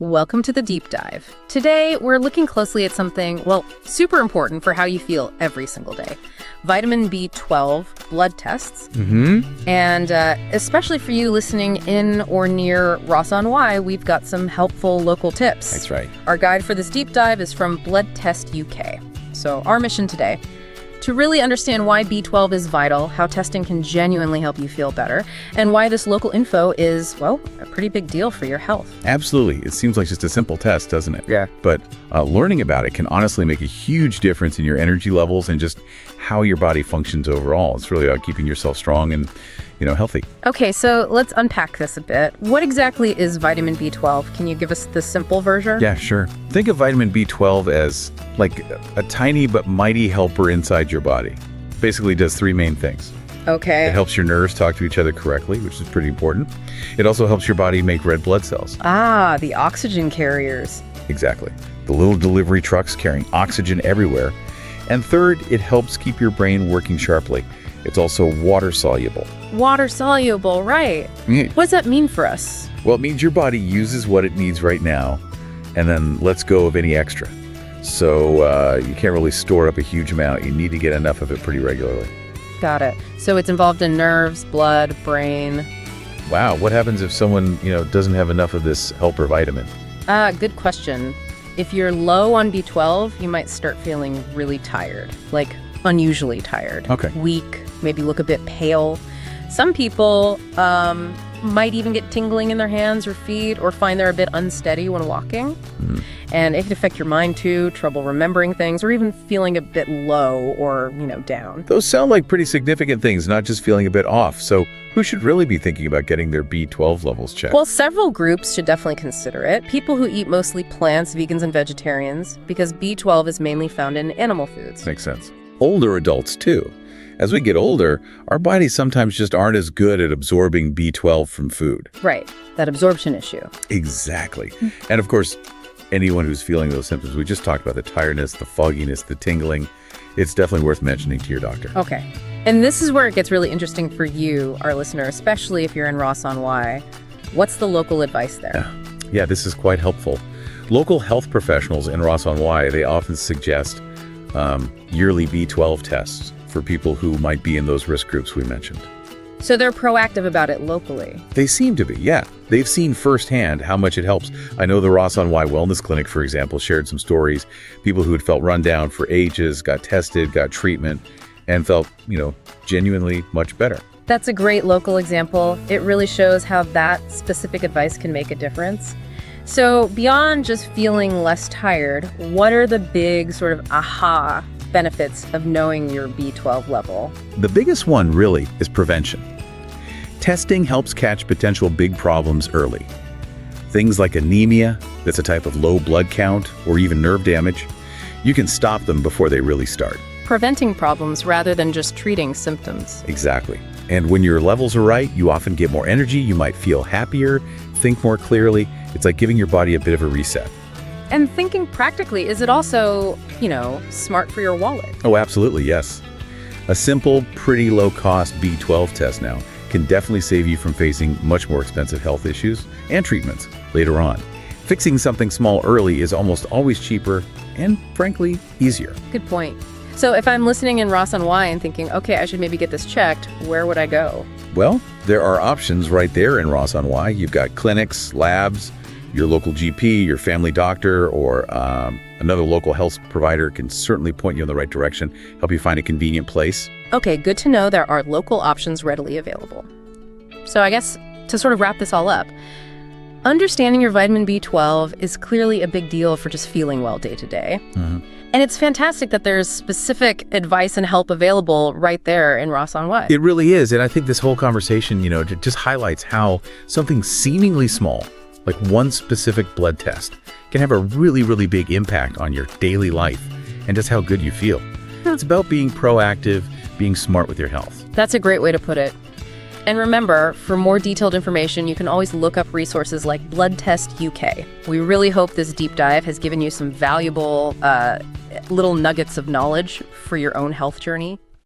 Welcome to the deep dive. Today, we're looking closely at something, well, super important for how you feel every single day. Vitamin B12 blood tests. And especially for you listening in or near Ross-on-Wye, we've got some helpful local tips. That's right. Our guide for this deep dive is from Blood Test UK. So our mission today, to really understand why B12 is vital, how testing can genuinely help you feel better, and why this local info is, well, a pretty big deal for your health. Absolutely. It seems like just a simple test, doesn't it? Yeah. But learning about it can honestly make a huge difference in your energy levels and just how your body functions overall. It's really about keeping yourself strong and, healthy. Okay, so let's unpack this a bit. What exactly is vitamin B12? Can you give us the simple version? Yeah, sure. Think of vitamin B12 as like a tiny but mighty helper inside your body. Basically does three main things. Okay. It helps your nerves talk to each other correctly, which is pretty important. It also helps your body make red blood cells. Ah, the oxygen carriers. Exactly. The little delivery trucks carrying oxygen everywhere. And third, it helps keep your brain working sharply. It's also water-soluble. Water-soluble, right. Yeah. What does that mean for us? Well, it means your body uses what it needs right now and then lets go of any extra. So you can't really store up a huge amount. You need to get enough of it pretty regularly. Got it. So it's involved in nerves, blood, brain. Wow, what happens if someone, doesn't have enough of this helper vitamin? Good question. If you're low on B12, you might start feeling really tired, like unusually tired. Okay. Weak, maybe look a bit pale. Some people might even get tingling in their hands or feet or find they're a bit unsteady when walking. And it can affect your mind too, trouble remembering things, or even feeling a bit low or, down. Those sound like pretty significant things, not just feeling a bit off. So who should really be thinking about getting their B12 levels checked? Well, several groups should definitely consider it. People who eat mostly plants, vegans, and vegetarians, because B12 is mainly found in animal foods. Makes sense. Older adults too. As we get older, our bodies sometimes just aren't as good at absorbing B12 from food. Right, that absorption issue. Exactly. And of course, anyone who's feeling those symptoms, we just talked about the tiredness, the fogginess, the tingling, it's definitely worth mentioning to your doctor. Okay. And this is where it gets really interesting for you, our listener, especially if you're in Ross-on-Wye. What's the local advice there? Yeah, this is quite helpful. Local health professionals in Ross-on-Wye, they often suggest yearly B12 tests for people who might be in those risk groups we mentioned. So they're proactive about it locally. They seem to be, yeah. They've seen firsthand how much it helps. I know the Ross-on-Wye Wellness Clinic, for example, shared some stories. People who had felt run down for ages, got tested, got treatment, and felt, genuinely much better. That's a great local example. It really shows how that specific advice can make a difference. So beyond just feeling less tired, what are the big sort of aha benefits of knowing your B12 level? The biggest one really is prevention. Testing helps catch potential big problems early. Things like anemia, that's a type of low blood count, or even nerve damage, you can stop them before they really start. Preventing problems rather than just treating symptoms. Exactly. And when your levels are right, you often get more energy, you might feel happier, think more clearly. It's like giving your body a bit of a reset. And thinking practically, is it also, smart for your wallet? Oh, absolutely, yes. A simple, pretty low-cost B12 test now can definitely save you from facing much more expensive health issues and treatments later on. Fixing something small early is almost always cheaper and, frankly, easier. Good point. So if I'm listening in Ross-on-Wye and thinking, okay, I should maybe get this checked, where would I go? Well, there are options right there in Ross-on-Wye. You've got clinics, labs, your local GP, your family doctor, or another local health provider can certainly point you in the right direction, help you find a convenient place. Okay, good to know there are local options readily available. So I guess to sort of wrap this all up, understanding your vitamin B12 is clearly a big deal for just feeling well day to day. And it's fantastic that there's specific advice and help available right there in Ross-on-Wye. It really is. And I think this whole conversation, just highlights how something seemingly small, like one specific blood test, can have a really, really big impact on your daily life and just how good you feel. It's about being proactive, being smart with your health. That's a great way to put it. And remember, for more detailed information, you can always look up resources like Blood Test UK. We really hope this deep dive has given you some valuable little nuggets of knowledge for your own health journey.